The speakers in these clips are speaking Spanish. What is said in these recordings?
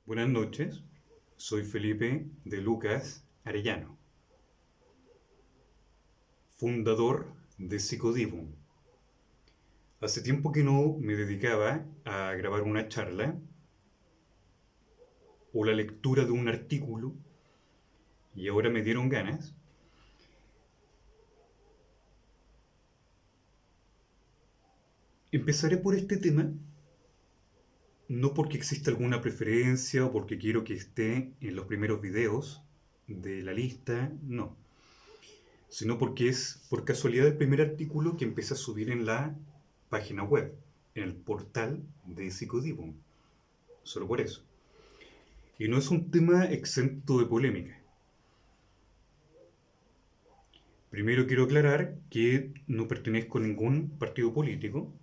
Buenas noches, soy Felipe de Lucas Arellano, fundador de Psicodivum. Hace tiempo que no me dedicaba a grabar una charla o la lectura de un artículo y ahora me dieron ganas. Empezaré por este tema, no porque exista alguna preferencia o porque quiero que esté en los primeros videos de la lista, no, sino porque es por casualidad el primer artículo que empecé a subir en la página web, en el portal de Psicodivum. Solo por eso. Y no es un tema exento de polémica. Primero quiero aclarar que no pertenezco a ningún partido político,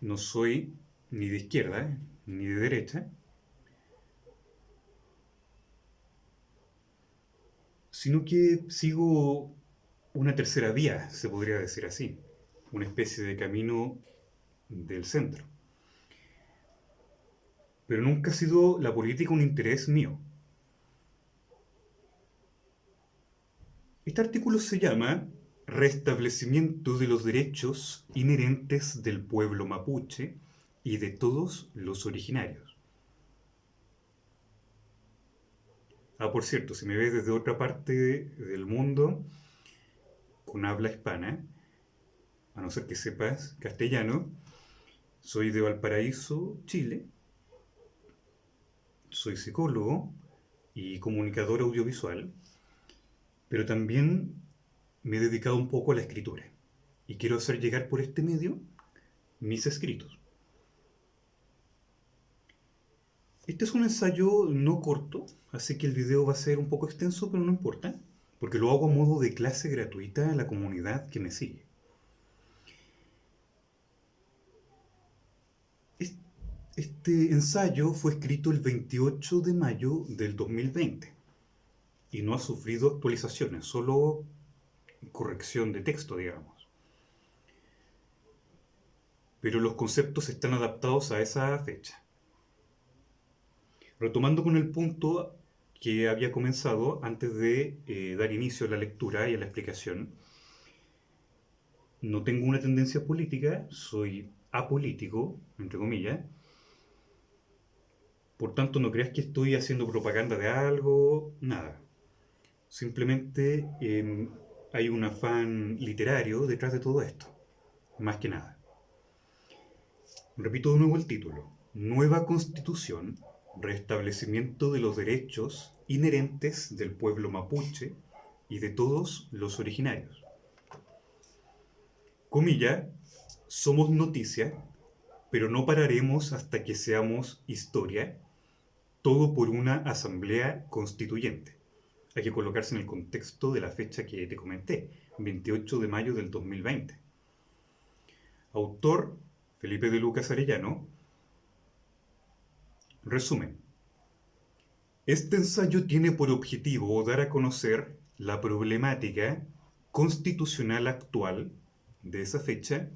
no soy ni de izquierda ni de derecha, sino que sigo una tercera vía, se podría decir así, una especie de camino del centro. Pero nunca ha sido la política un interés mío. Este artículo se llama Restablecimiento de los derechos inherentes del pueblo mapuche y de todos los originarios. Ah, por cierto, si me ves desde otra parte del mundo, con habla hispana, a no ser que sepas castellano, soy de Valparaíso, Chile, soy psicólogo y comunicador audiovisual, pero también me he dedicado un poco a la escritura y quiero hacer llegar por este medio mis escritos. Este es un ensayo no corto, así que el video va a ser un poco extenso, pero no importa, porque lo hago a modo de clase gratuita a la comunidad que me sigue. Este ensayo fue escrito el 28 de mayo del 2020 y no ha sufrido actualizaciones, solo corrección de texto, digamos. Pero los conceptos están adaptados a esa fecha. Retomando con el punto que había comenzado antes de dar inicio a la lectura y a la explicación, no tengo una tendencia política, soy apolítico, entre comillas, por tanto no creas que estoy haciendo propaganda de algo, nada. Simplemente hay un afán literario detrás de todo esto, más que nada. Repito de nuevo el título. Nueva Constitución, restablecimiento de los derechos inherentes del pueblo mapuche y de todos los originarios. Comilla, somos noticia, pero no pararemos hasta que seamos historia, todo por una asamblea constituyente. Hay que colocarse en el contexto de la fecha que te comenté, 28 de mayo del 2020. Autor, Felipe de Lucas Arellano. Resumen. Este ensayo tiene por objetivo dar a conocer la problemática constitucional actual de esa fecha,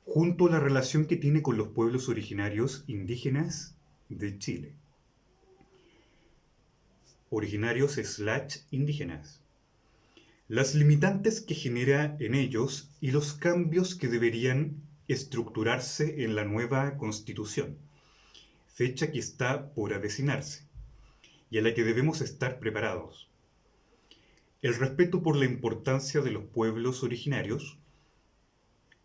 junto a la relación que tiene con los pueblos originarios indígenas de Chile. Originarios/indígenas. Las limitantes que genera en ellos y los cambios que deberían estructurarse en la nueva Constitución, fecha que está por avecinarse y a la que debemos estar preparados. El respeto por la importancia de los pueblos originarios,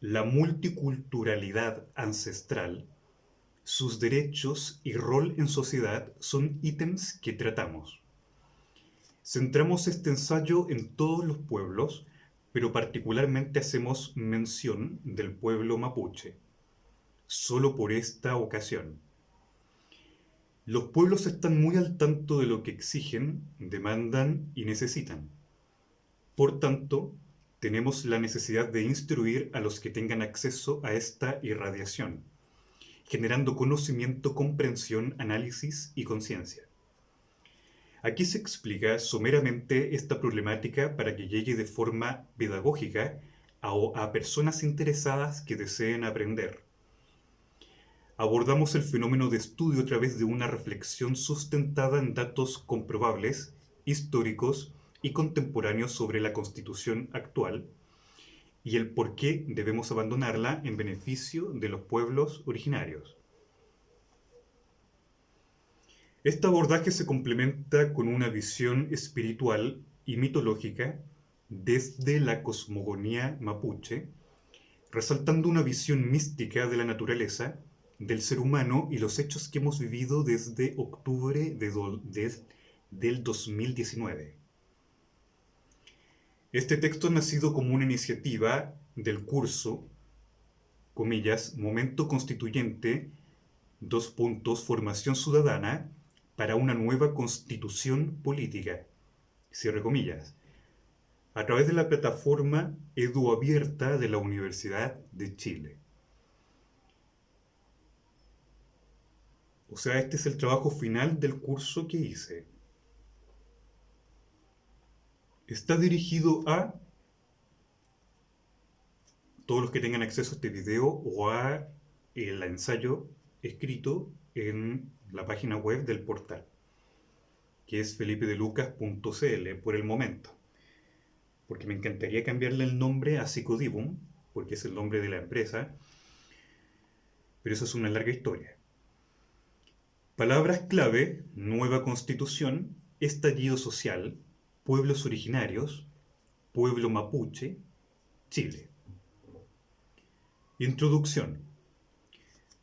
la multiculturalidad ancestral, sus derechos y rol en sociedad son ítems que tratamos. Centramos este ensayo en todos los pueblos, pero particularmente hacemos mención del pueblo mapuche, solo por esta ocasión. Los pueblos están muy al tanto de lo que exigen, demandan y necesitan. Por tanto, tenemos la necesidad de instruir a los que tengan acceso a esta irradiación, generando conocimiento, comprensión, análisis y conciencia. Aquí se explica someramente esta problemática para que llegue de forma pedagógica a personas interesadas que deseen aprender. abordamos el fenómeno de estudio a través de una reflexión sustentada en datos comprobables, históricos y contemporáneos sobre la Constitución actual y el por qué debemos abandonarla en beneficio de los pueblos originarios. Este abordaje se complementa con una visión espiritual y mitológica desde la cosmogonía mapuche, resaltando una visión mística de la naturaleza, del ser humano y los hechos que hemos vivido desde octubre del 2019. Este texto ha nacido como una iniciativa del curso, comillas, Momento Constituyente, Formación Ciudadana para una nueva Constitución Política, cierre comillas, a través de la plataforma EduAbierta de la Universidad de Chile. O sea, este es el trabajo final del curso que hice. Está dirigido a todos los que tengan acceso a este video o a el ensayo escrito en la página web del portal, que es felipedelucas.cl por el momento. Porque me encantaría cambiarle el nombre a Psicodivum, porque es el nombre de la empresa, pero eso es una larga historia. Palabras clave: nueva constitución, estallido social, pueblos originarios, pueblo mapuche, Chile. Introducción.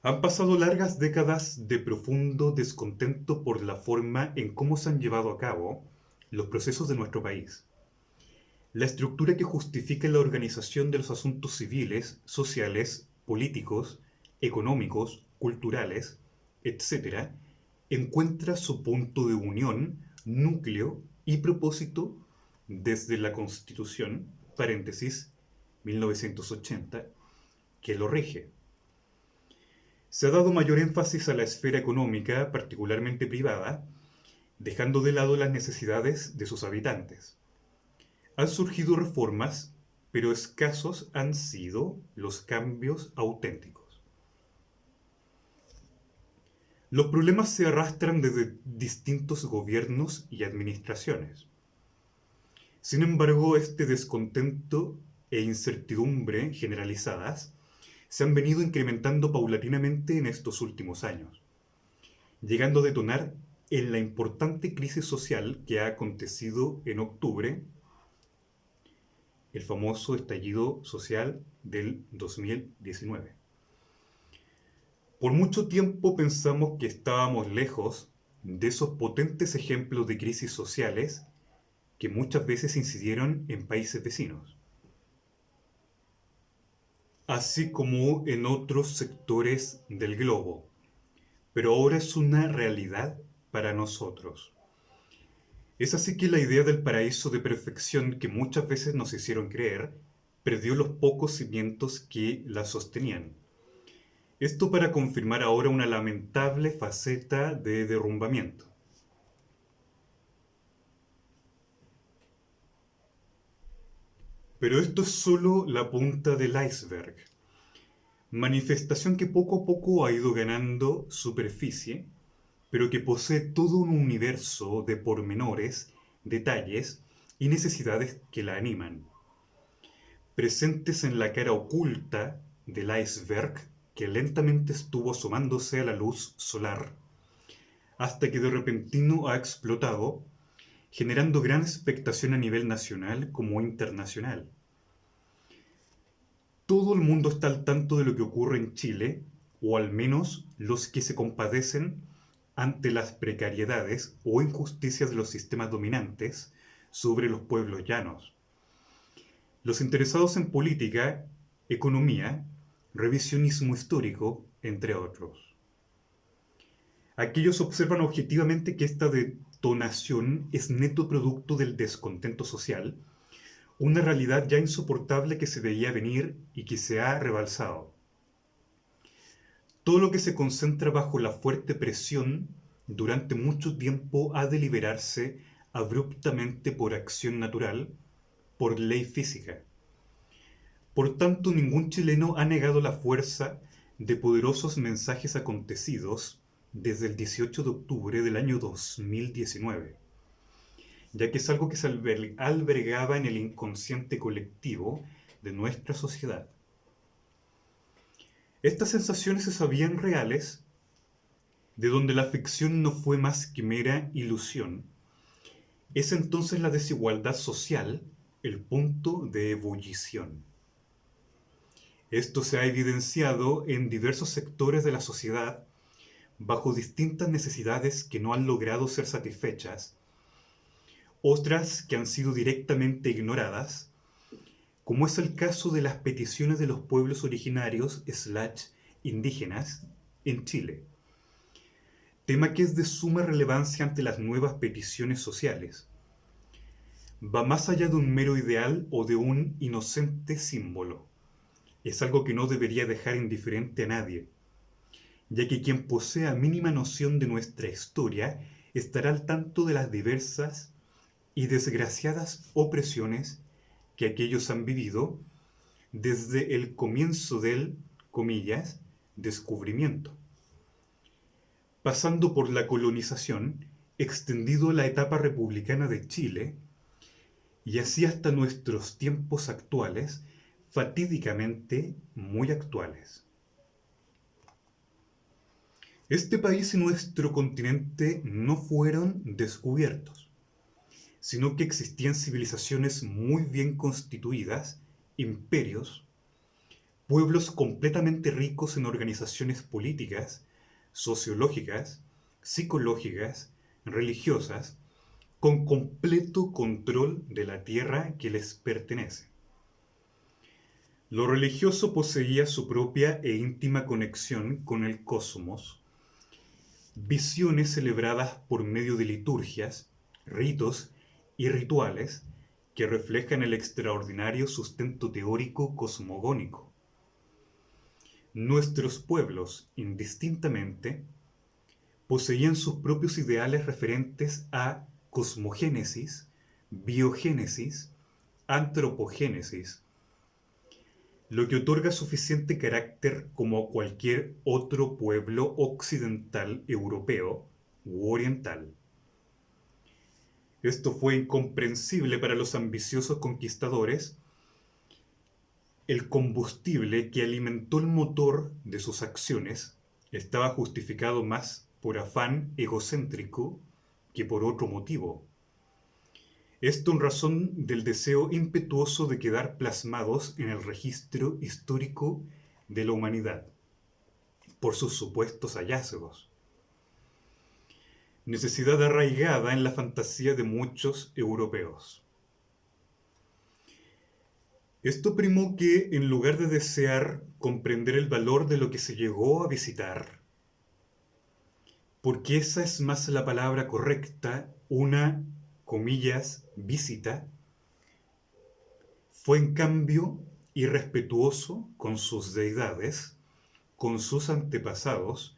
Han pasado largas décadas de profundo descontento por la forma en cómo se han llevado a cabo los procesos de nuestro país. La estructura que justifica la organización de los asuntos civiles, sociales, políticos, económicos, culturales, etc., encuentra su punto de unión, núcleo y propósito desde la Constitución, paréntesis, 1980, que lo rige. Se ha dado mayor énfasis a la esfera económica, particularmente privada, dejando de lado las necesidades de sus habitantes. Han surgido reformas, pero escasos han sido los cambios auténticos. Los problemas se arrastran desde distintos gobiernos y administraciones. Sin embargo, este descontento e incertidumbre generalizadas se han venido incrementando paulatinamente en estos últimos años, llegando a detonar en la importante crisis social que ha acontecido en octubre, el famoso estallido social del 2019. Por mucho tiempo pensamos que estábamos lejos de esos potentes ejemplos de crisis sociales que muchas veces incidieron en países vecinos, así como en otros sectores del globo, pero ahora es una realidad para nosotros. Es así que la idea del paraíso de perfección que muchas veces nos hicieron creer perdió los pocos cimientos que la sostenían. Esto para confirmar ahora una lamentable faceta de derrumbamiento. Pero esto es solo la punta del iceberg. Manifestación que poco a poco ha ido ganando superficie, pero que posee todo un universo de pormenores, detalles y necesidades que la animan, presentes en la cara oculta del iceberg que lentamente estuvo asomándose a la luz solar, hasta que de repentino ha explotado, generando gran expectación a nivel nacional como internacional. Todo el mundo está al tanto de lo que ocurre en Chile, o al menos los que se compadecen ante las precariedades o injusticias de los sistemas dominantes sobre los pueblos llanos. Los interesados en política, economía, revisionismo histórico, entre otros. Aquellos observan objetivamente que esta detonación es neto producto del descontento social, una realidad ya insoportable que se veía venir y que se ha rebalsado. Todo lo que se concentra bajo la fuerte presión durante mucho tiempo ha de liberarse abruptamente por acción natural, por ley física. Por tanto, ningún chileno ha negado la fuerza de poderosos mensajes acontecidos desde el 18 de octubre del año 2019, ya que es algo que se albergaba en el inconsciente colectivo de nuestra sociedad. Estas sensaciones se sabían reales, de donde la ficción no fue más que mera ilusión. Es entonces la desigualdad social el punto de ebullición. Esto se ha evidenciado en diversos sectores de la sociedad bajo distintas necesidades que no han logrado ser satisfechas, otras que han sido directamente ignoradas, como es el caso de las peticiones de los pueblos originarios / indígenas en Chile, tema que es de suma relevancia ante las nuevas peticiones sociales. Va más allá de un mero ideal o de un inocente símbolo. Es algo que no debería dejar indiferente a nadie, ya que quien posea mínima noción de nuestra historia estará al tanto de las diversas y desgraciadas opresiones que aquellos han vivido desde el comienzo del, comillas, descubrimiento, pasando por la colonización, extendido la etapa republicana de Chile, y así hasta nuestros tiempos actuales, fatídicamente muy actuales. Este país y nuestro continente no fueron descubiertos, sino que existían civilizaciones muy bien constituidas, imperios, pueblos completamente ricos en organizaciones políticas, sociológicas, psicológicas, religiosas, con completo control de la tierra que les pertenece. Lo religioso poseía su propia e íntima conexión con el cosmos, visiones celebradas por medio de liturgias, ritos y rituales que reflejan el extraordinario sustento teórico cosmogónico. Nuestros pueblos, indistintamente, poseían sus propios ideales referentes a cosmogénesis, biogénesis, antropogénesis, lo que otorga suficiente carácter como a cualquier otro pueblo occidental europeo u oriental. Esto fue incomprensible para los ambiciosos conquistadores. El combustible que alimentó el motor de sus acciones estaba justificado más por afán egocéntrico que por otro motivo. Esto en razón del deseo impetuoso de quedar plasmados en el registro histórico de la humanidad, por sus supuestos hallazgos. Necesidad arraigada en la fantasía de muchos europeos. Esto primó que, en lugar de desear comprender el valor de lo que se llegó a visitar, porque esa es más la palabra correcta, una, comillas, visita, fue en cambio irrespetuoso con sus deidades, con sus antepasados,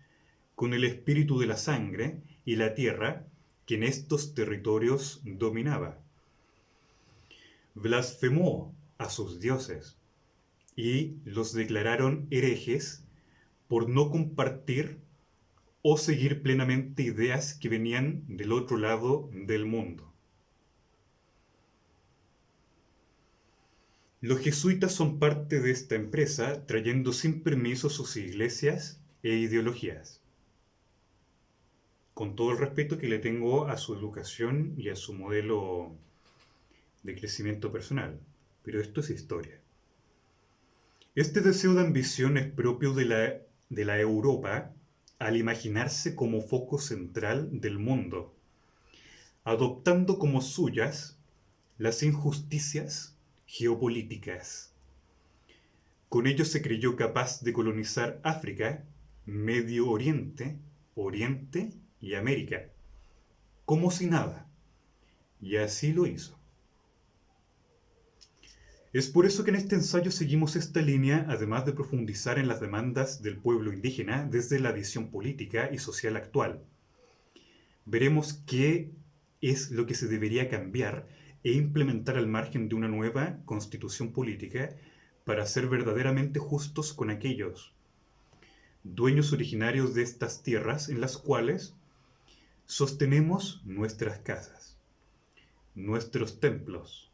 con el espíritu de la sangre y la tierra que en estos territorios dominaba. Blasfemó a sus dioses y los declararon herejes por no compartir o seguir plenamente ideas que venían del otro lado del mundo. Los jesuitas son parte de esta empresa, trayendo sin permiso sus iglesias e ideologías. Con todo el respeto que le tengo a su educación y a su modelo de crecimiento personal, pero esto es historia. Este deseo de ambición es propio de la Europa al imaginarse como foco central del mundo, adoptando como suyas las injusticias geopolíticas. Con ello se creyó capaz de colonizar África, Medio Oriente, Oriente y América, como si nada, y así lo hizo. Es por eso que en este ensayo seguimos esta línea, además de profundizar en las demandas del pueblo indígena desde la visión política y social actual. Veremos qué es lo que se debería cambiar e implementar al margen de una nueva constitución política para ser verdaderamente justos con aquellos dueños originarios de estas tierras en las cuales sostenemos nuestras casas, nuestros templos,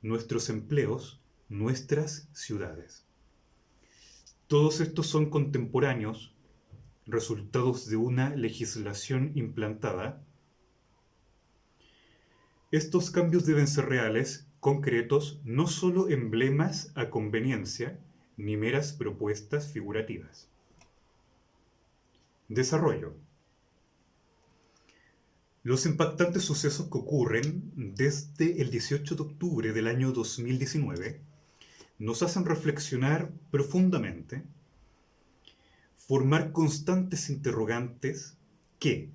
nuestros empleos, nuestras ciudades. Todos estos son contemporáneos, resultados de una legislación implantada. Estos cambios deben ser reales, concretos, no solo emblemas a conveniencia, ni meras propuestas figurativas. Desarrollo. Los impactantes sucesos que ocurren desde el 18 de octubre del año 2019 nos hacen reflexionar profundamente, formar constantes interrogantes que,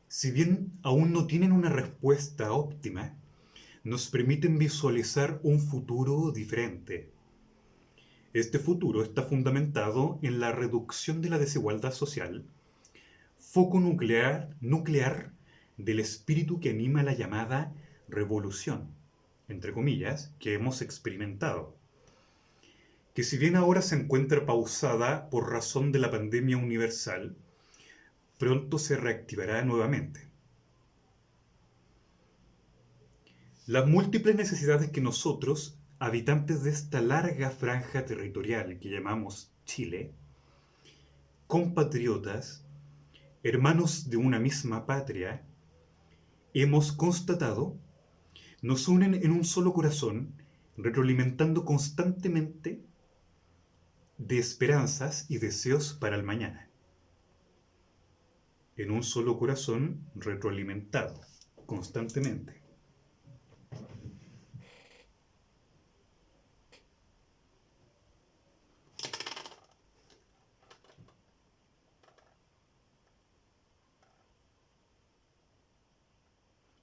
si bien aún no tienen una respuesta óptima, nos permiten visualizar un futuro diferente. Este futuro está fundamentado en la reducción de la desigualdad social, foco nuclear del espíritu que anima la llamada revolución, entre comillas, que hemos experimentado, que si bien ahora se encuentra pausada por razón de la pandemia universal, pronto se reactivará nuevamente. Las múltiples necesidades que nosotros, habitantes de esta larga franja territorial que llamamos Chile, compatriotas, hermanos de una misma patria, hemos constatado, nos unen en un solo corazón, retroalimentando constantemente de esperanzas y deseos para el mañana. En un solo corazón retroalimentado constantemente.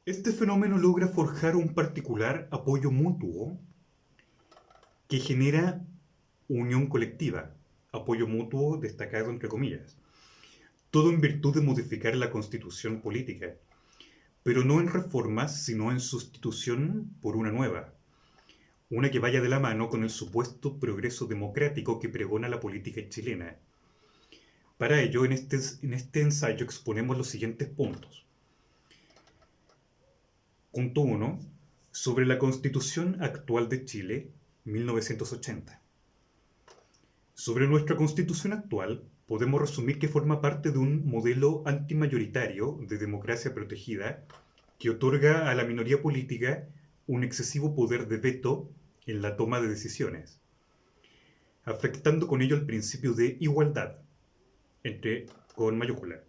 Este fenómeno logra forjar un particular apoyo mutuo que genera unión colectiva, apoyo mutuo destacado entre comillas. Todo en virtud de modificar la constitución política, pero no en reformas, sino en sustitución por una nueva, una que vaya de la mano con el supuesto progreso democrático que pregona la política chilena. Para ello, en este ensayo exponemos los siguientes puntos. Punto 1. Sobre la Constitución actual de Chile, 1980. Sobre nuestra Constitución actual, podemos resumir que forma parte de un modelo antimayoritario de democracia protegida que otorga a la minoría política un excesivo poder de veto en la toma de decisiones, afectando con ello el principio de igualdad, con mayúscula,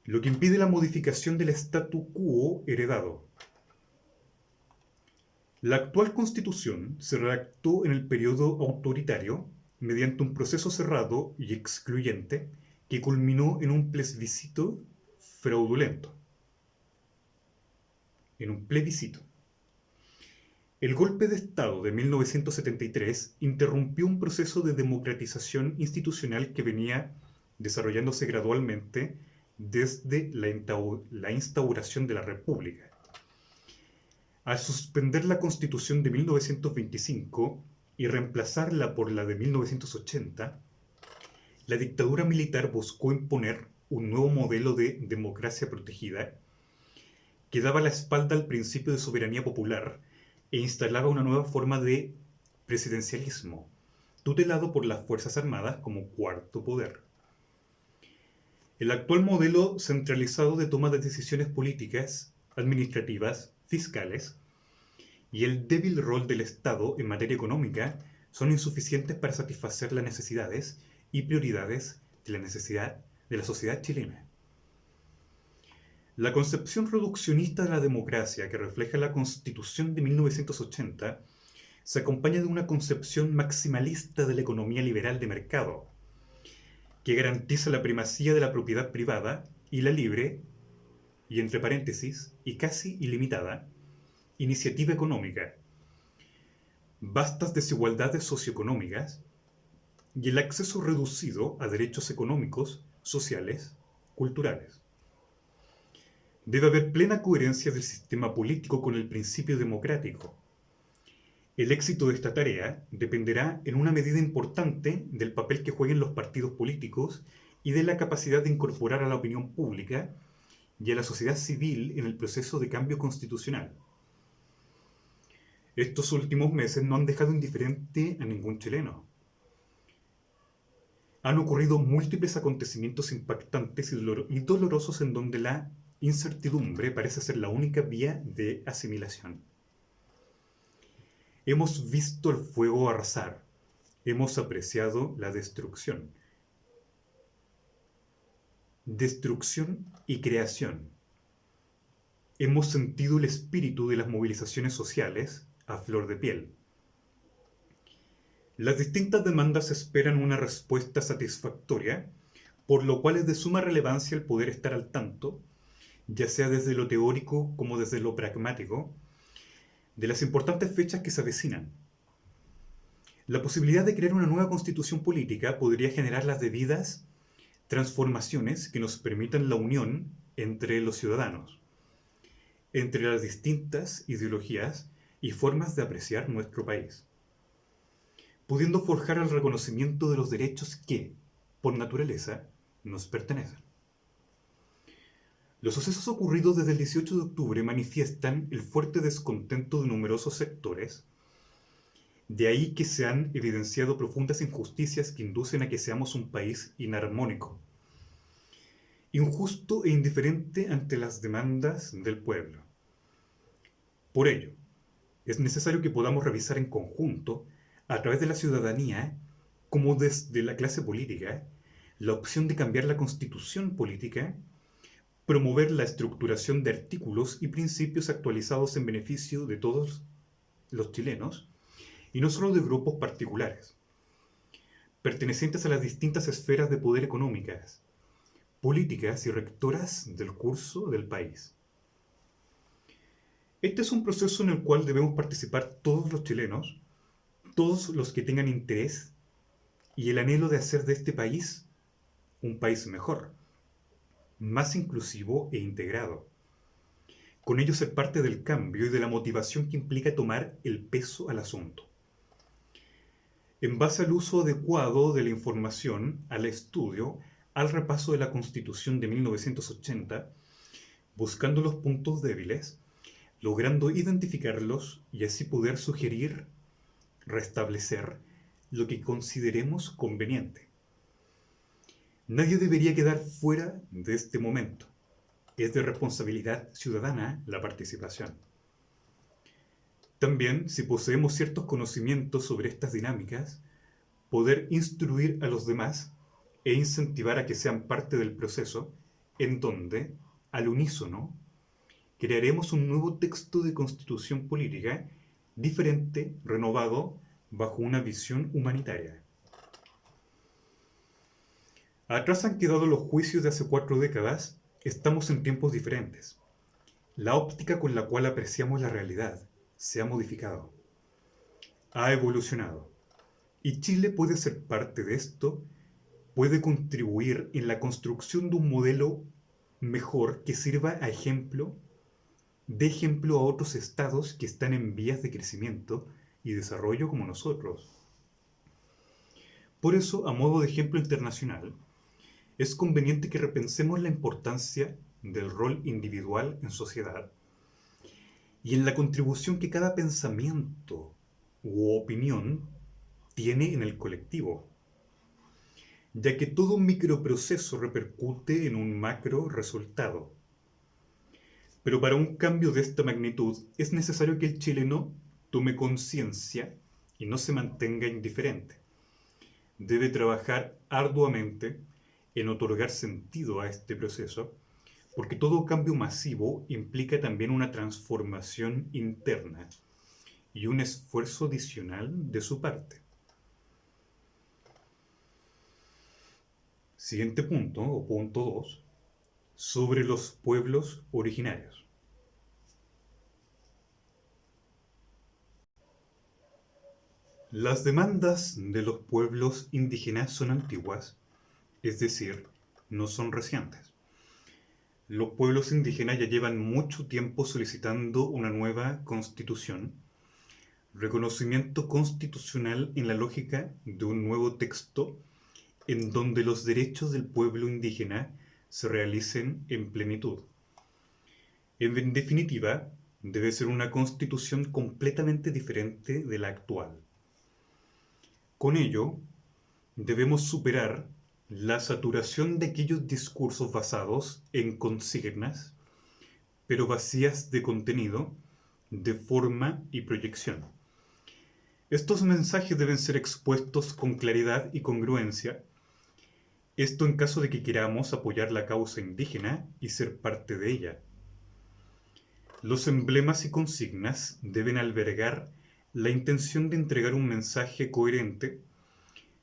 lo que impide la modificación del statu quo heredado. La actual Constitución se redactó en el periodo autoritario mediante un proceso cerrado y excluyente que culminó en un plebiscito fraudulento. El golpe de Estado de 1973 interrumpió un proceso de democratización institucional que venía desarrollándose gradualmente desde la instauración de la República. Al suspender la Constitución de 1925 y reemplazarla por la de 1980, la dictadura militar buscó imponer un nuevo modelo de democracia protegida que daba la espalda al principio de soberanía popular e instalaba una nueva forma de presidencialismo, tutelado por las Fuerzas Armadas como cuarto poder. El actual modelo centralizado de toma de decisiones políticas, administrativas, fiscales y el débil rol del Estado en materia económica son insuficientes para satisfacer las necesidades y prioridades de la sociedad chilena. La concepción reduccionista de la democracia que refleja la Constitución de 1980 se acompaña de una concepción maximalista de la economía liberal de mercado, que garantiza la primacía de la propiedad privada y la libre, y entre paréntesis, y casi ilimitada, iniciativa económica, vastas desigualdades socioeconómicas y el acceso reducido a derechos económicos, sociales, culturales. Debe haber plena coherencia del sistema político con el principio democrático. El éxito de esta tarea dependerá en una medida importante del papel que jueguen los partidos políticos y de la capacidad de incorporar a la opinión pública y a la sociedad civil en el proceso de cambio constitucional. Estos últimos meses no han dejado indiferente a ningún chileno. Han ocurrido múltiples acontecimientos impactantes y dolorosos en donde la incertidumbre parece ser la única vía de asimilación. Hemos visto el fuego arrasar, hemos apreciado la destrucción. Destrucción y creación. Hemos sentido el espíritu de las movilizaciones sociales a flor de piel. Las distintas demandas esperan una respuesta satisfactoria, por lo cual es de suma relevancia el poder estar al tanto, ya sea desde lo teórico como desde lo pragmático, de las importantes fechas que se avecinan. La posibilidad de crear una nueva constitución política podría generar las debidas transformaciones que nos permitan la unión entre los ciudadanos, entre las distintas ideologías y formas de apreciar nuestro país, pudiendo forjar el reconocimiento de los derechos que, por naturaleza, nos pertenecen. Los sucesos ocurridos desde el 18 de octubre manifiestan el fuerte descontento de numerosos sectores. De ahí que se han evidenciado profundas injusticias que inducen a que seamos un país inarmónico, injusto e indiferente ante las demandas del pueblo. Por ello, es necesario que podamos revisar en conjunto, a través de la ciudadanía, como desde la clase política, la opción de cambiar la constitución política, promover la estructuración de artículos y principios actualizados en beneficio de todos los chilenos, y no solo de grupos particulares, pertenecientes a las distintas esferas de poder económicas, políticas y rectoras del curso del país. Este es un proceso en el cual debemos participar todos los chilenos, todos los que tengan interés y el anhelo de hacer de este país un país mejor, más inclusivo e integrado. Con ello ser parte del cambio y de la motivación que implica tomar el peso al asunto. En base al uso adecuado de la información, al estudio, al repaso de la Constitución de 1980, buscando los puntos débiles, logrando identificarlos y así poder sugerir, restablecer lo que consideremos conveniente. Nadie debería quedar fuera de este momento. Es de responsabilidad ciudadana la participación. También, si poseemos ciertos conocimientos sobre estas dinámicas, poder instruir a los demás e incentivar a que sean parte del proceso, en donde, al unísono, crearemos un nuevo texto de constitución política diferente, renovado, bajo una visión humanitaria. Atrás han quedado los juicios de hace 4 décadas, estamos en tiempos diferentes. La óptica con la cual apreciamos la realidad se ha modificado, ha evolucionado, y Chile puede ser parte de esto, puede contribuir en la construcción de un modelo mejor que sirva a ejemplo, de ejemplo a otros estados que están en vías de crecimiento y desarrollo como nosotros. Por eso, a modo de ejemplo internacional, es conveniente que repensemos la importancia del rol individual en sociedad y en la contribución que cada pensamiento u opinión tiene en el colectivo, ya que todo microproceso repercute en un macro resultado. Pero para un cambio de esta magnitud es necesario que el chileno tome conciencia y no se mantenga indiferente. Debe trabajar arduamente en otorgar sentido a este proceso, porque todo cambio masivo implica también una transformación interna y un esfuerzo adicional de su parte. Siguiente punto, o punto 2, sobre los pueblos originarios. Las demandas de los pueblos indígenas son antiguas, es decir, no son recientes. Los pueblos indígenas ya llevan mucho tiempo solicitando una nueva constitución, reconocimiento constitucional en la lógica de un nuevo texto en donde los derechos del pueblo indígena se realicen en plenitud. En definitiva, debe ser una constitución completamente diferente de la actual. Con ello, debemos superar la saturación de aquellos discursos basados en consignas, pero vacías de contenido, de forma y proyección. Estos mensajes deben ser expuestos con claridad y congruencia, esto en caso de que queramos apoyar la causa indígena y ser parte de ella. Los emblemas y consignas deben albergar la intención de entregar un mensaje coherente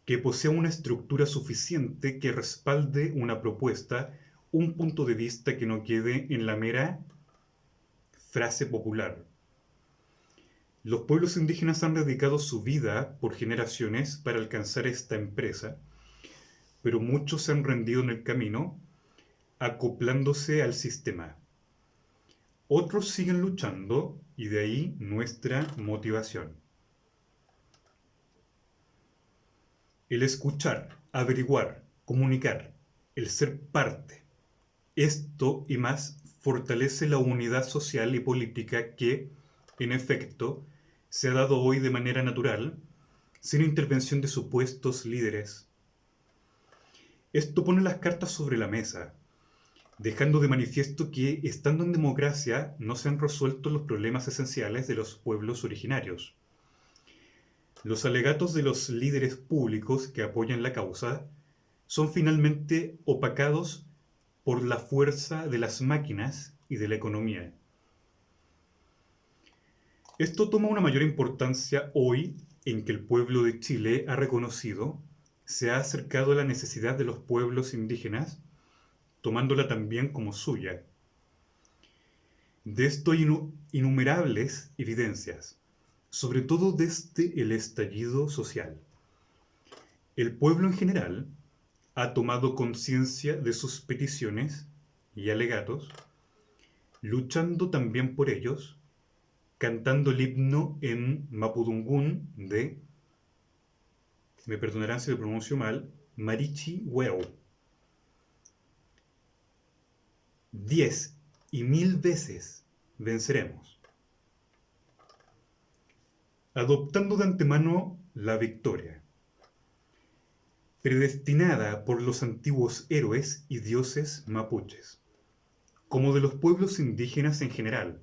que posea una estructura suficiente que respalde una propuesta, un punto de vista que no quede en la mera frase popular. Los pueblos indígenas han dedicado su vida por generaciones para alcanzar esta empresa, pero muchos se han rendido en el camino, acoplándose al sistema. Otros siguen luchando y de ahí nuestra motivación. El escuchar, averiguar, comunicar, el ser parte. Esto y más fortalece la unidad social y política que, en efecto, se ha dado hoy de manera natural, sin intervención de supuestos líderes. Esto pone las cartas sobre la mesa, dejando de manifiesto que, estando en democracia, no se han resuelto los problemas esenciales de los pueblos originarios. Los alegatos de los líderes públicos que apoyan la causa son finalmente opacados por la fuerza de las máquinas y de la economía. Esto toma una mayor importancia hoy en que el pueblo de Chile ha reconocido, se ha acercado a la necesidad de los pueblos indígenas, tomándola también como suya. De esto hay innumerables evidencias, sobre todo desde el estallido social. El pueblo en general ha tomado conciencia de sus peticiones y alegatos, luchando también por ellos, cantando el himno en Mapudungún de, me perdonarán si lo pronuncio mal, Marichi Hueu. 10 y 1000 veces venceremos. Adoptando de antemano la victoria, predestinada por los antiguos héroes y dioses mapuches, como de los pueblos indígenas en general,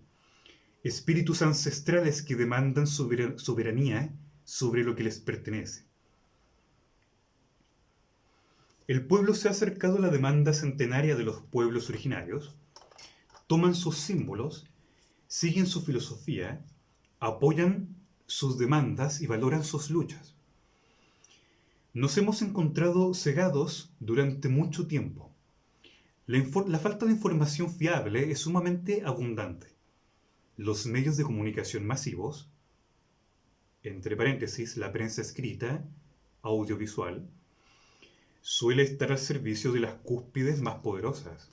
espíritus ancestrales que demandan soberanía sobre lo que les pertenece. El pueblo se ha acercado a la demanda centenaria de los pueblos originarios, toman sus símbolos, siguen su filosofía, apoyan sus demandas y valoran sus luchas. Nos hemos encontrado cegados durante mucho tiempo. La falta de información fiable es sumamente abundante. Los medios de comunicación masivos, entre paréntesis, la prensa escrita, audiovisual, suele estar al servicio de las cúspides más poderosas.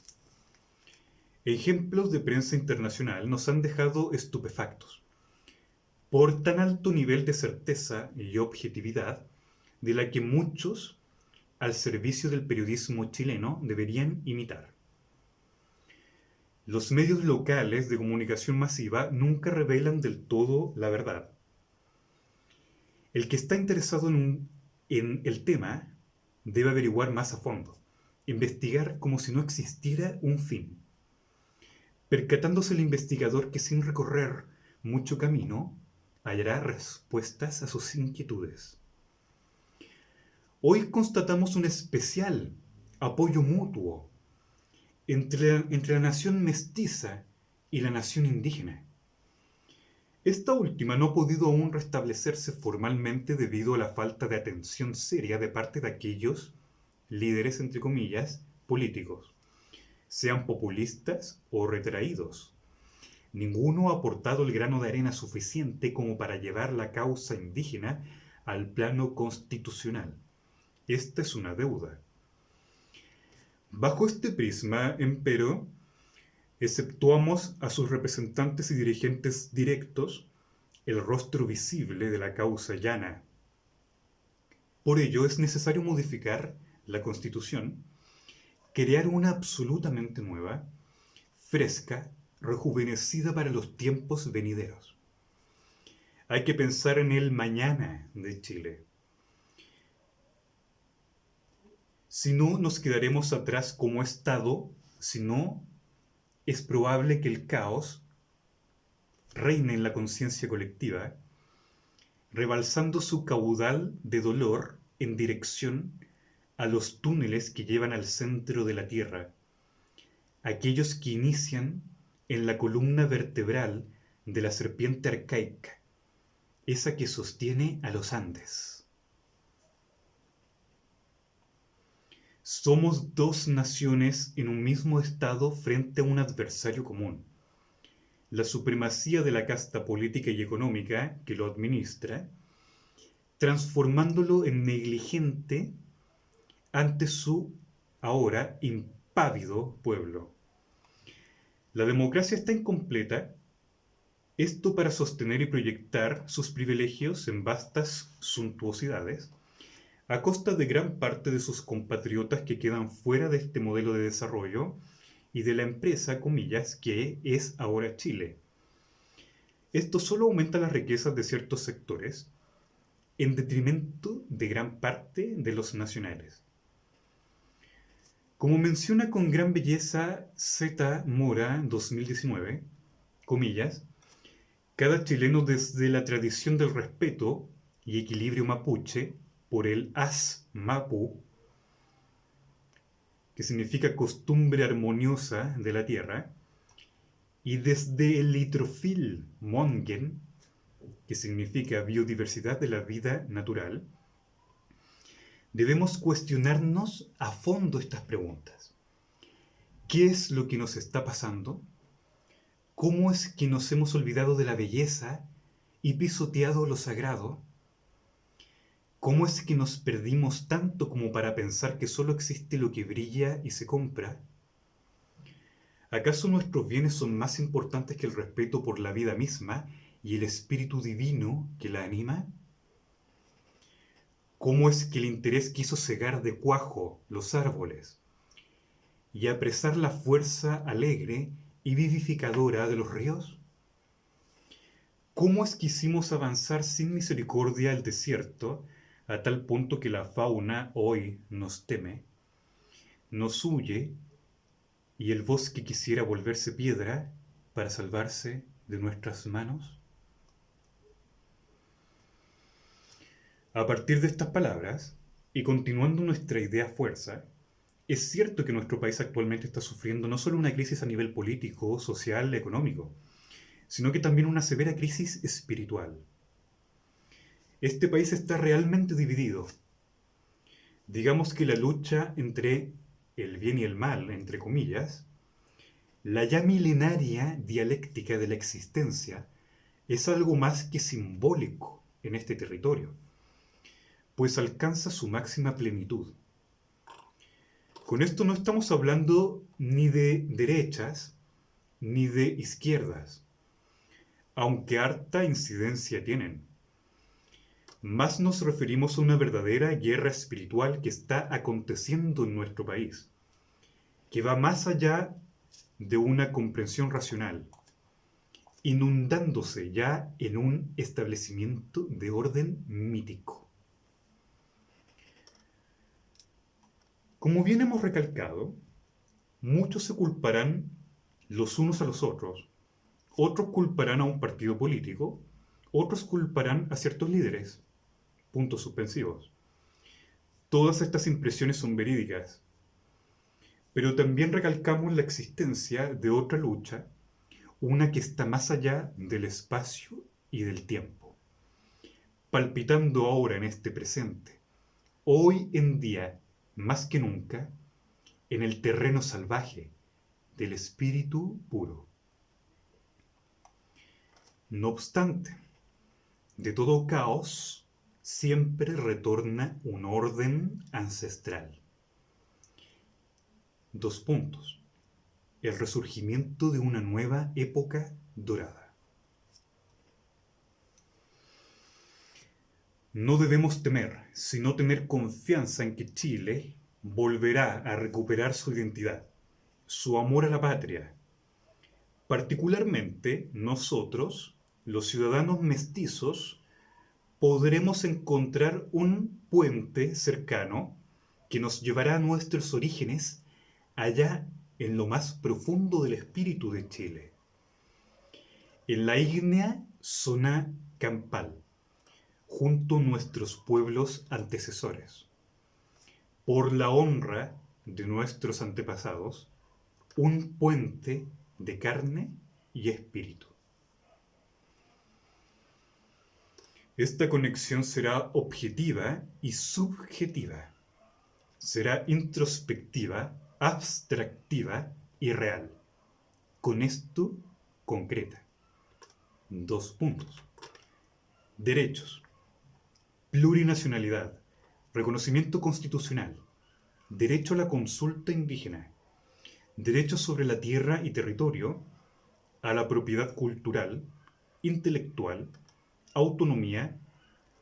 Ejemplos de prensa internacional nos han dejado estupefactos por tan alto nivel de certeza y objetividad de la que muchos al servicio del periodismo chileno deberían imitar. Los medios locales de comunicación masiva nunca revelan del todo la verdad. El que está interesado en el tema debe averiguar más a fondo, investigar como si no existiera un fin, percatándose el investigador que sin recorrer mucho camino hallará respuestas a sus inquietudes. Hoy constatamos un especial apoyo mutuo entre la nación mestiza y la nación indígena. Esta última no ha podido aún restablecerse formalmente debido a la falta de atención seria de parte de aquellos líderes, entre comillas, políticos, sean populistas o retraídos. Ninguno ha aportado el grano de arena suficiente como para llevar la causa indígena al plano constitucional. Esta es una deuda. Bajo este prisma, empero, exceptuamos a sus representantes y dirigentes directos, el rostro visible de la causa llana. Por ello es necesario modificar la Constitución, crear una absolutamente nueva, fresca, rejuvenecida para los tiempos venideros. Hay que pensar en el mañana de Chile. Si no, nos quedaremos atrás como Estado, si no, es probable que el caos reine en la conciencia colectiva, rebalsando su caudal de dolor en dirección a los túneles que llevan al centro de la Tierra, aquellos que inician en la columna vertebral de la serpiente arcaica, esa que sostiene a los Andes. Somos dos naciones en un mismo estado frente a un adversario común. La supremacía de la casta política y económica que lo administra, transformándolo en negligente ante su ahora impávido pueblo. La democracia está incompleta, esto para sostener y proyectar sus privilegios en vastas suntuosidades, a costa de gran parte de sus compatriotas que quedan fuera de este modelo de desarrollo y de la empresa, comillas, que es ahora Chile. Esto solo aumenta las riquezas de ciertos sectores en detrimento de gran parte de los nacionales. Como menciona con gran belleza Z. Mora 2019, comillas, cada chileno desde la tradición del respeto y equilibrio mapuche por el As Mapu, que significa costumbre armoniosa de la tierra, y desde el litrofil Mongen, que significa biodiversidad de la vida natural, debemos cuestionarnos a fondo estas preguntas. ¿Qué es lo que nos está pasando? ¿Cómo es que nos hemos olvidado de la belleza y pisoteado lo sagrado? ¿Cómo es que nos perdimos tanto como para pensar que solo existe lo que brilla y se compra? ¿Acaso nuestros bienes son más importantes que el respeto por la vida misma y el espíritu divino que la anima? ¿Cómo es que el interés quiso cegar de cuajo los árboles y apresar la fuerza alegre y vivificadora de los ríos? ¿Cómo es que hicimos avanzar sin misericordia el desierto a tal punto que la fauna hoy nos teme, nos huye y el bosque quisiera volverse piedra para salvarse de nuestras manos? A partir de estas palabras, y continuando nuestra idea fuerza, es cierto que nuestro país actualmente está sufriendo no solo una crisis a nivel político, social, económico, sino que también una severa crisis espiritual. Este país está realmente dividido. Digamos que la lucha entre el bien y el mal, entre comillas, la ya milenaria dialéctica de la existencia, es algo más que simbólico en este territorio, pues alcanza su máxima plenitud. Con esto no estamos hablando ni de derechas ni de izquierdas, aunque harta incidencia tienen. Más nos referimos a una verdadera guerra espiritual que está aconteciendo en nuestro país, que va más allá de una comprensión racional, inundándose ya en un establecimiento de orden mítico. Como bien hemos recalcado, muchos se culparán los unos a los otros culparán a un partido político, otros culparán a ciertos líderes. Puntos suspensivos. Todas estas impresiones son verídicas, pero también recalcamos la existencia de otra lucha, una que está más allá del espacio y del tiempo, palpitando ahora en este presente, hoy en día, más que nunca, en el terreno salvaje del espíritu puro. No obstante, de todo caos siempre retorna un orden ancestral. Dos puntos. El resurgimiento de una nueva época dorada. No debemos temer, sino tener confianza en que Chile volverá a recuperar su identidad, su amor a la patria. Particularmente nosotros, los ciudadanos mestizos, podremos encontrar un puente cercano que nos llevará a nuestros orígenes allá en lo más profundo del espíritu de Chile, en la ígnea zona campal, junto a nuestros pueblos antecesores. Por la honra de nuestros antepasados, un puente de carne y espíritu. Esta conexión será objetiva y subjetiva. Será introspectiva, abstractiva y real. Con esto concreta. 2 puntos. Derechos. Plurinacionalidad. Reconocimiento constitucional. Derecho a la consulta indígena. Derechos sobre la tierra y territorio, a la propiedad cultural, intelectual, autonomía,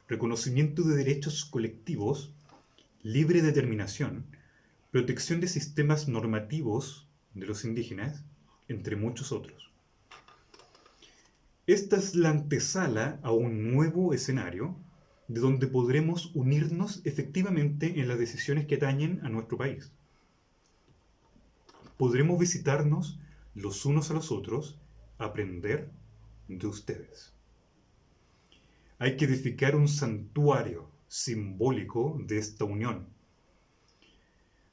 reconocimiento de derechos colectivos, libre determinación, protección de sistemas normativos de los indígenas, entre muchos otros. Esta es la antesala a un nuevo escenario de donde podremos unirnos efectivamente en las decisiones que atañen a nuestro país. Podremos visitarnos los unos a los otros, aprender de ustedes. Hay que edificar un santuario simbólico de esta unión,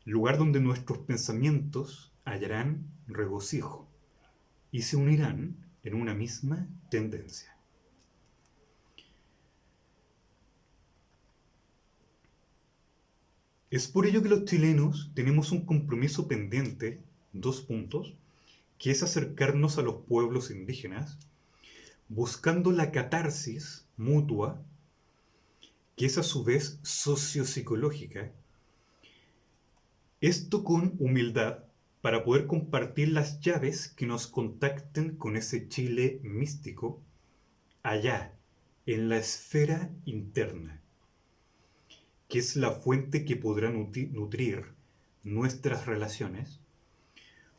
lugar donde nuestros pensamientos hallarán regocijo y se unirán en una misma tendencia. Es por ello que los chilenos tenemos un compromiso pendiente, 2 puntos, que es acercarnos a los pueblos indígenas, buscando la catarsis mutua, que es a su vez sociopsicológica, esto con humildad para poder compartir las llaves que nos contacten con ese Chile místico allá, en la esfera interna, que es la fuente que podrá nutrir nuestras relaciones,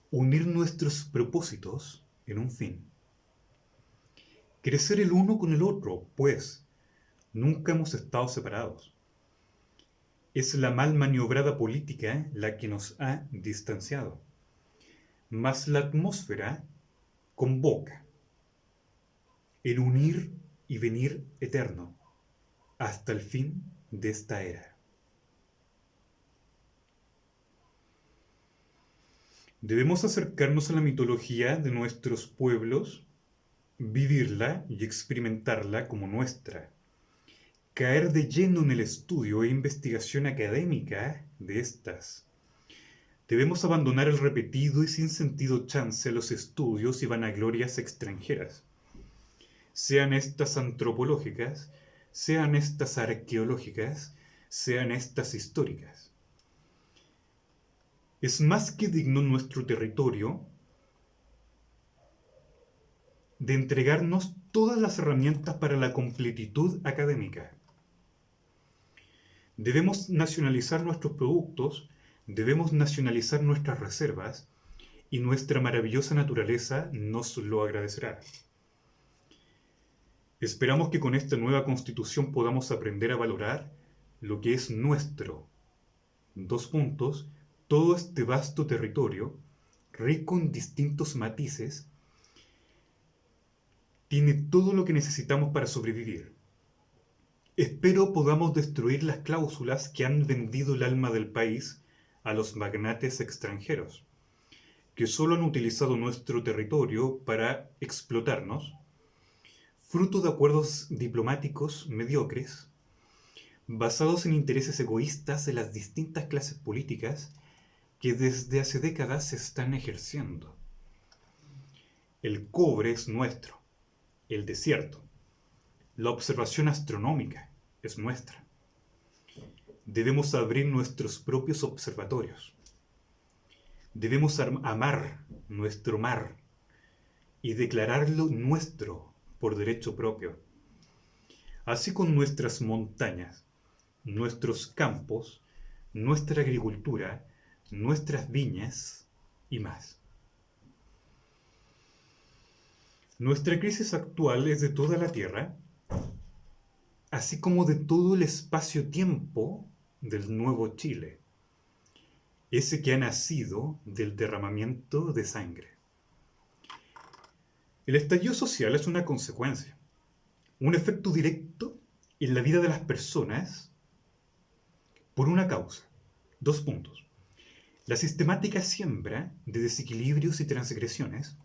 unir nuestros propósitos en un fin. Crecer el uno con el otro, pues nunca hemos estado separados. Es la mal maniobrada política la que nos ha distanciado. Mas la atmósfera convoca el unir y venir eterno hasta el fin de esta era. Debemos acercarnos a la mitología de nuestros pueblos, vivirla y experimentarla como nuestra, caer de lleno en el estudio e investigación académica de estas. Debemos abandonar el repetido y sin sentido chance a los estudios y vanaglorias extranjeras, sean estas antropológicas, sean estas arqueológicas, sean estas históricas. Es más que digno nuestro territorio de entregarnos todas las herramientas para la completitud académica. Debemos nacionalizar nuestros productos, debemos nacionalizar nuestras reservas y nuestra maravillosa naturaleza nos lo agradecerá. Esperamos que con esta nueva constitución podamos aprender a valorar lo que es nuestro. 2 puntos, todo este vasto territorio, rico en distintos matices, tiene todo lo que necesitamos para sobrevivir. Espero podamos destruir las cláusulas que han vendido el alma del país a los magnates extranjeros, que solo han utilizado nuestro territorio para explotarnos, fruto de acuerdos diplomáticos mediocres, basados en intereses egoístas de las distintas clases políticas que desde hace décadas se están ejerciendo. El cobre es nuestro, el desierto, la observación astronómica es nuestra. Debemos abrir nuestros propios observatorios. Debemos amar nuestro mar y declararlo nuestro por derecho propio. así con nuestras montañas, nuestros campos, nuestra agricultura, nuestras viñas y más. Nuestra crisis actual es de toda la Tierra, así como de todo el espacio-tiempo del nuevo Chile, ese que ha nacido del derramamiento de sangre. El estallido social es una consecuencia, un efecto directo en la vida de las personas por una causa. Dos puntos. La sistemática siembra de desequilibrios y transgresiones,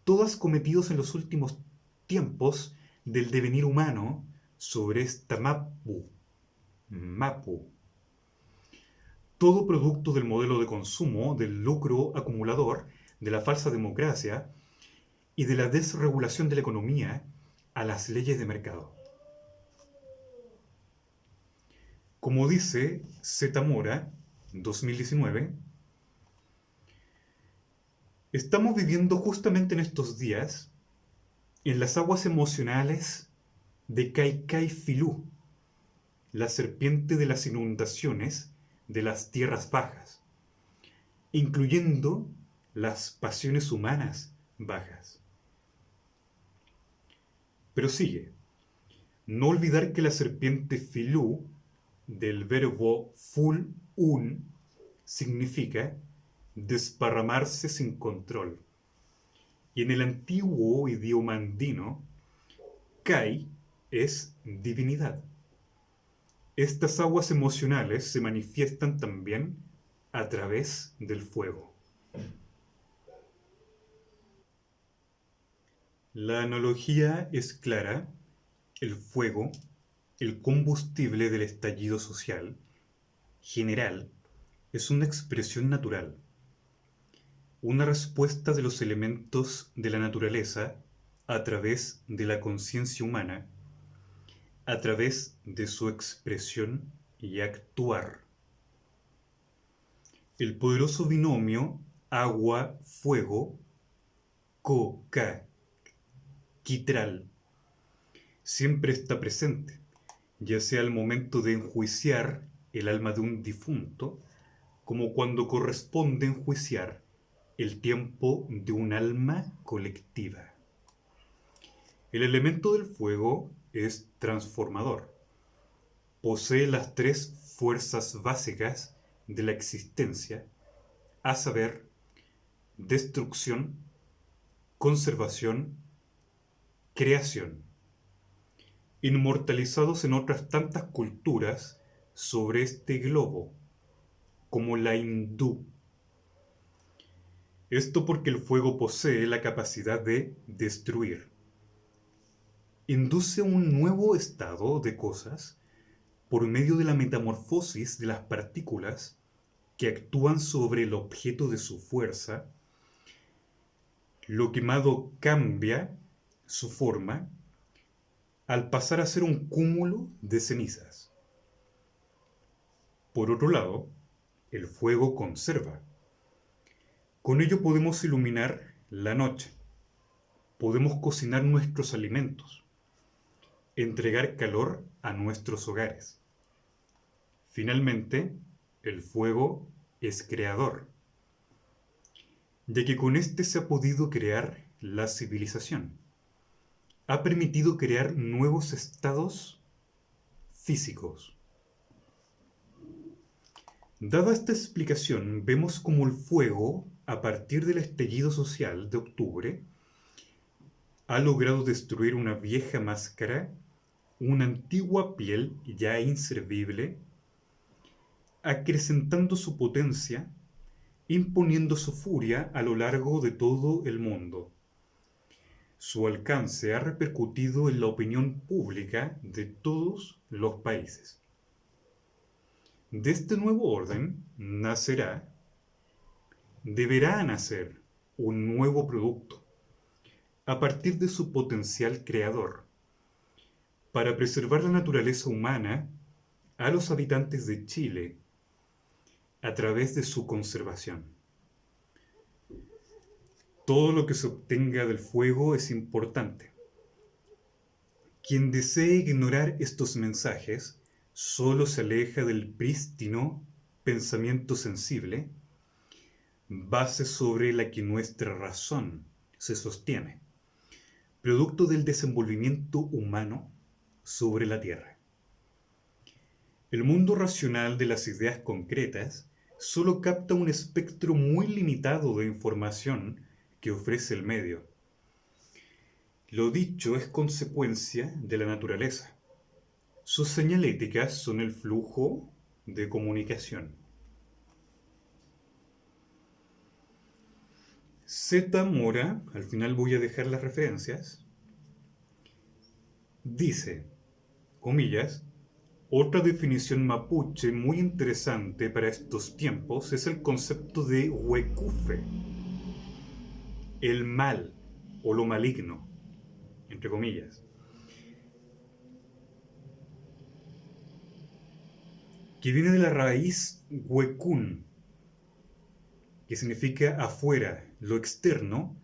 todas cometidos en los últimos tiempos del devenir humano sobre esta Mapu. Todo producto del modelo de consumo, del lucro acumulador, de la falsa democracia y de la desregulación de la economía a las leyes de mercado. Como dice Z Mora, 2019, estamos viviendo justamente en estos días en las aguas emocionales de Kaikai Filú, la serpiente de las inundaciones de las tierras bajas, incluyendo las pasiones humanas bajas. Pero sigue, no olvidar que la serpiente Filú, del verbo ful-un, significa desparramarse sin control. Y en el antiguo idioma andino, Kai es divinidad. Estas aguas emocionales se manifiestan también a través del fuego. La analogía es clara. El fuego, el combustible del estallido social general, es una expresión natural, una respuesta de los elementos de la naturaleza a través de la conciencia humana, a través de su expresión y actuar. El poderoso binomio agua-fuego, quitral, siempre está presente, ya sea al momento de enjuiciar el alma de un difunto, como cuando corresponde enjuiciar el tiempo de un alma colectiva. El elemento del fuego es transformador. Posee las tres fuerzas básicas de la existencia, a saber, destrucción, conservación, creación, inmortalizados en otras tantas culturas sobre este globo, como la hindú. Esto porque el fuego posee la capacidad de destruir. Induce un nuevo estado de cosas por medio de la metamorfosis de las partículas que actúan sobre el objeto de su fuerza. Lo quemado cambia su forma al pasar a ser un cúmulo de cenizas. Por otro lado, el fuego conserva. Con ello podemos iluminar la noche, podemos cocinar nuestros alimentos, entregar calor a nuestros hogares. Finalmente, el fuego es creador, ya que con este se ha podido crear la civilización. Ha permitido crear nuevos estados físicos. Dada esta explicación, vemos cómo el fuego, a partir del estallido social de octubre, ha logrado destruir una vieja máscara, una antigua piel ya inservible, acrecentando su potencia, imponiendo su furia a lo largo de todo el mundo. Su alcance ha repercutido en la opinión pública de todos los países. De este nuevo orden deberá nacer un nuevo producto, a partir de su potencial creador, para preservar la naturaleza humana a los habitantes de Chile a través de su conservación. Todo lo que se obtenga del fuego es importante. Quien desee ignorar estos mensajes solo se aleja del prístino pensamiento sensible, base sobre la que nuestra razón se sostiene, producto del desenvolvimiento humano sobre la Tierra. El mundo racional de las ideas concretas solo capta un espectro muy limitado de información que ofrece el medio. Lo dicho es consecuencia de la naturaleza. Sus señaléticas son el flujo de comunicación. Z. Mora, al final voy a dejar las referencias, dice, comillas, otra definición mapuche muy interesante para estos tiempos es el concepto de huecufe, el mal o lo maligno, entre comillas, que viene de la raíz huecún, que significa afuera, lo externo,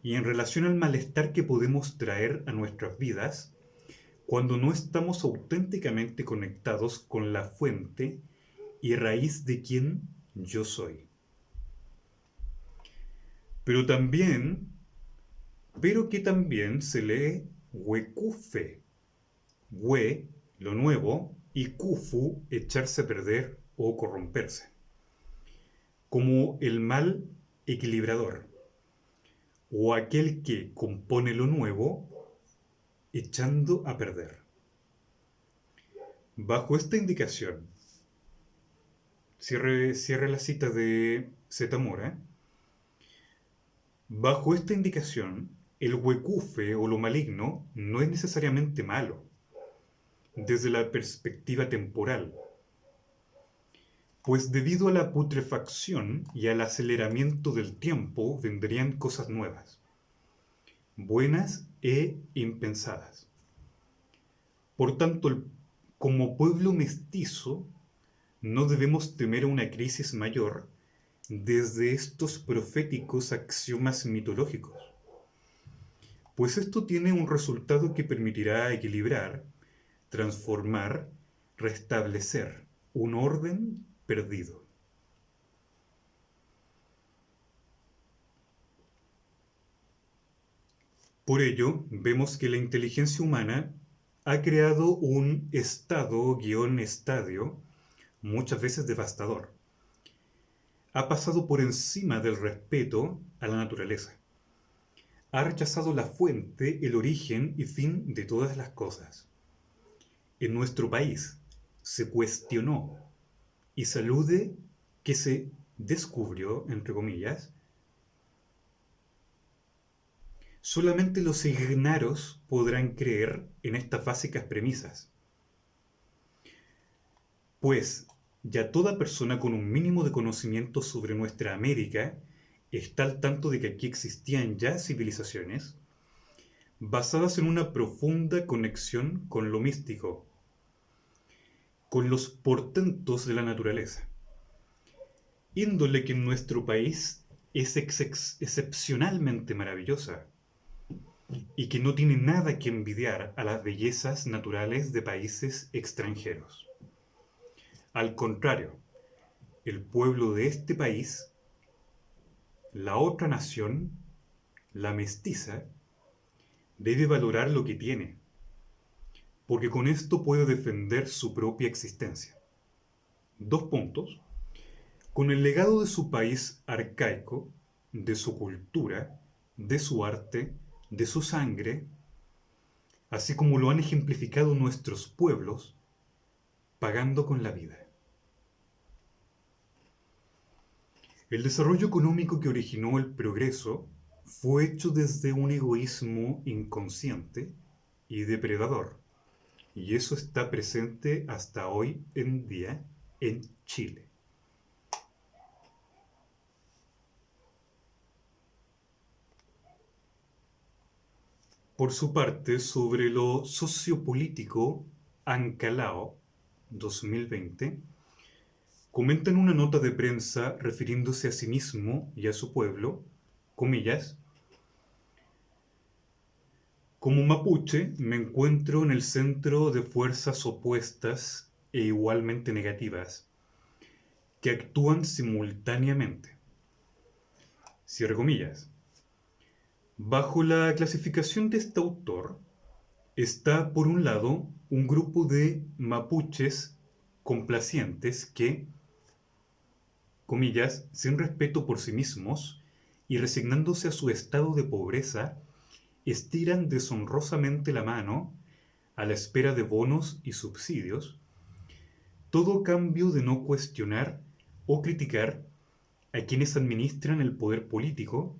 y en relación al malestar que podemos traer a nuestras vidas cuando no estamos auténticamente conectados con la fuente y raíz de quien yo soy. Pero que también se lee huecufe, hue, lo nuevo, y kufu, echarse a perder o corromperse, como el mal equilibrador, o aquel que compone lo nuevo, echando a perder. Bajo esta indicación, cierre la cita de Z. Mora, bajo esta indicación, el huecufe o lo maligno no es necesariamente malo, desde la perspectiva temporal, pues debido a la putrefacción y al aceleramiento del tiempo vendrían cosas nuevas, buenas e impensadas. Por tanto, como pueblo mestizo, no debemos temer una crisis mayor desde estos proféticos axiomas mitológicos, pues esto tiene un resultado que permitirá equilibrar, transformar, restablecer un orden perdido. Por ello, vemos que la inteligencia humana ha creado un estado-estadio, muchas veces devastador. Ha pasado por encima del respeto a la naturaleza. Ha rechazado la fuente, el origen y fin de todas las cosas. En nuestro país se cuestionó y se alude que se descubrió, entre comillas, solamente los ignaros podrán creer en estas básicas premisas, pues ya toda persona con un mínimo de conocimiento sobre nuestra América está al tanto de que aquí existían ya civilizaciones basadas en una profunda conexión con lo místico, con los portentos de la naturaleza, índole que en nuestro país es excepcionalmente maravillosa y que no tiene nada que envidiar a las bellezas naturales de países extranjeros. Al contrario, el pueblo de este país, la otra nación, la mestiza, debe valorar lo que tiene, porque con esto puede defender su propia existencia. 2 puntos. Con el legado de su país arcaico, de su cultura, de su arte, de su sangre, así como lo han ejemplificado nuestros pueblos, pagando con la vida. El desarrollo económico que originó el progreso fue hecho desde un egoísmo inconsciente y depredador, y eso está presente hasta hoy en día en Chile. Por su parte, sobre lo sociopolítico, Ancalao, 2020, comenta en una nota de prensa refiriéndose a sí mismo y a su pueblo, comillas, Como mapuche, me encuentro en el centro de fuerzas opuestas e igualmente negativas que actúan simultáneamente. Cierre comillas. Bajo la clasificación de este autor, está por un lado un grupo de mapuches complacientes que, comillas, sin respeto por sí mismos y resignándose a su estado de pobreza, estiran deshonrosamente la mano a la espera de bonos y subsidios, todo cambio de no cuestionar o criticar a quienes administran el poder político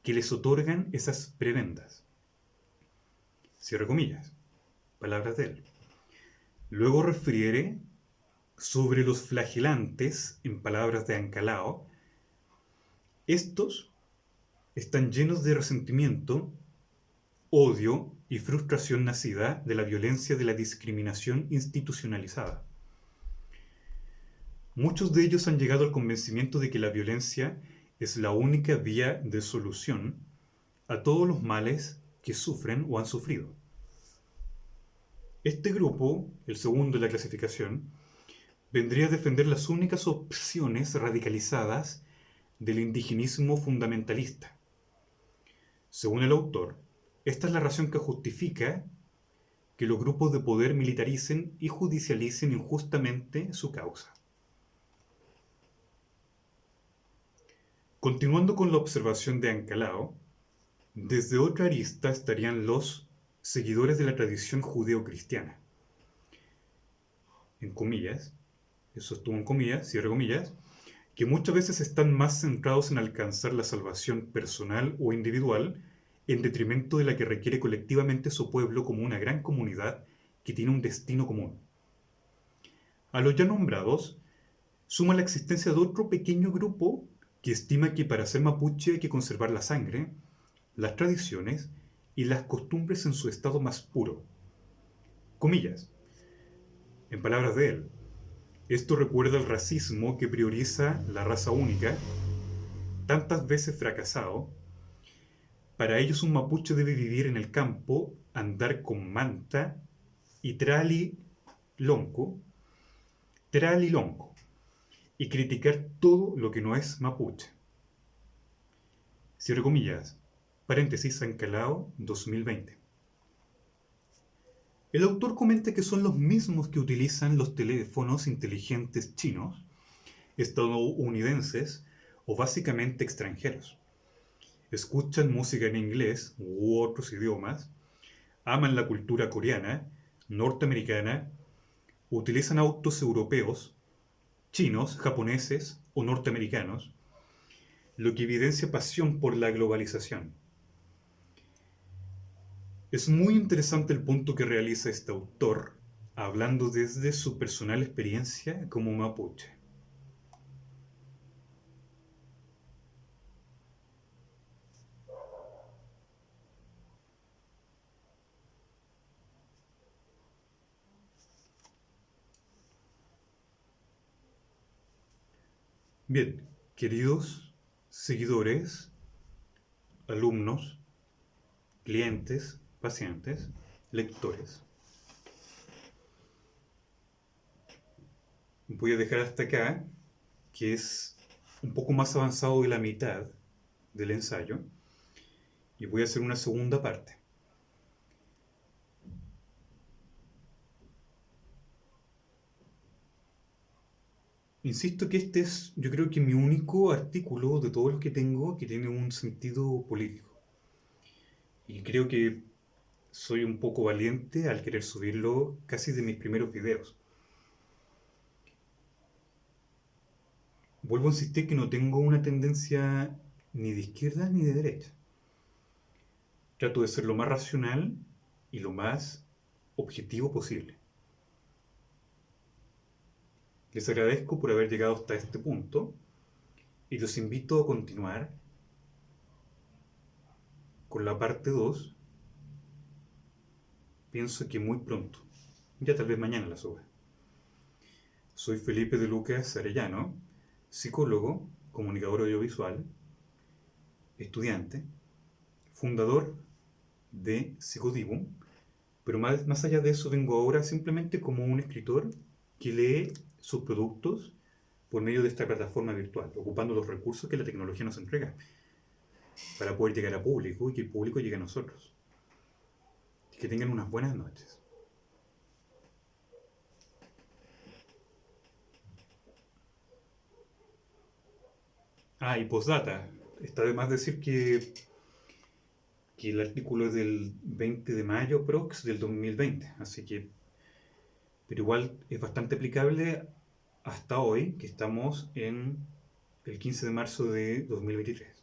que les otorgan esas prebendas. Cierre comillas. Palabras de él. Luego refiere sobre los flagelantes, en palabras de Ancalao. Estos están llenos de resentimiento, odio y frustración nacida de la violencia de la discriminación institucionalizada. Muchos de ellos han llegado al convencimiento de que la violencia es la única vía de solución a todos los males que sufren o han sufrido. Este grupo, el segundo de la clasificación, vendría a defender las únicas opciones radicalizadas del indigenismo fundamentalista. Según el autor, esta es la razón que justifica que los grupos de poder militaricen y judicialicen injustamente su causa. Continuando con la observación de Ancalao, desde otra arista estarían los seguidores de la tradición judeo-cristiana. En comillas, eso estuvo en comillas, cierre comillas, que muchas veces están más centrados en alcanzar la salvación personal o individual en detrimento de la que requiere colectivamente su pueblo como una gran comunidad que tiene un destino común. A los ya nombrados, suma la existencia de otro pequeño grupo que estima que para ser mapuche hay que conservar la sangre, las tradiciones y las costumbres en su estado más puro. Comillas. En palabras de él, esto recuerda el racismo que prioriza la raza única, tantas veces fracasado. Para ellos un mapuche debe vivir en el campo, andar con manta y tralilonco, y criticar todo lo que no es mapuche. Cierre comillas, paréntesis, Ancalao 2020. El autor comenta que son los mismos que utilizan los teléfonos inteligentes chinos, estadounidenses o básicamente extranjeros. Escuchan música en inglés u otros idiomas, aman la cultura coreana, norteamericana, utilizan autos europeos, chinos, japoneses o norteamericanos, lo que evidencia pasión por la globalización. Es muy interesante el punto que realiza este autor, hablando desde su personal experiencia como mapuche. Bien, queridos seguidores, alumnos, clientes, pacientes, lectores, voy a dejar hasta acá, que es un poco más avanzado de la mitad del ensayo, y voy a hacer una segunda parte. Insisto que este es, yo creo que mi único artículo de todos los que tengo que tiene un sentido político. Y creo que soy un poco valiente al querer subirlo casi de mis primeros videos. Vuelvo a insistir que no tengo una tendencia ni de izquierda ni de derecha. Trato de ser lo más racional y lo más objetivo posible. Les agradezco por haber llegado hasta este punto y los invito a continuar con la parte 2. Pienso que muy pronto, ya tal vez mañana la suba. Soy Felipe de Lucas Arellano, psicólogo, comunicador audiovisual, estudiante, fundador de Psicodivum, pero más allá de eso vengo ahora simplemente como un escritor que lee sus productos por medio de esta plataforma virtual, ocupando los recursos que la tecnología nos entrega para poder llegar a público y que el público llegue a nosotros. Que tengan unas buenas noches. Ah, y postdata. Está de más decir que el artículo es del 20 de mayo prox del 2020, así que, pero igual es bastante aplicable hasta hoy, que estamos en el 15 de marzo de 2023.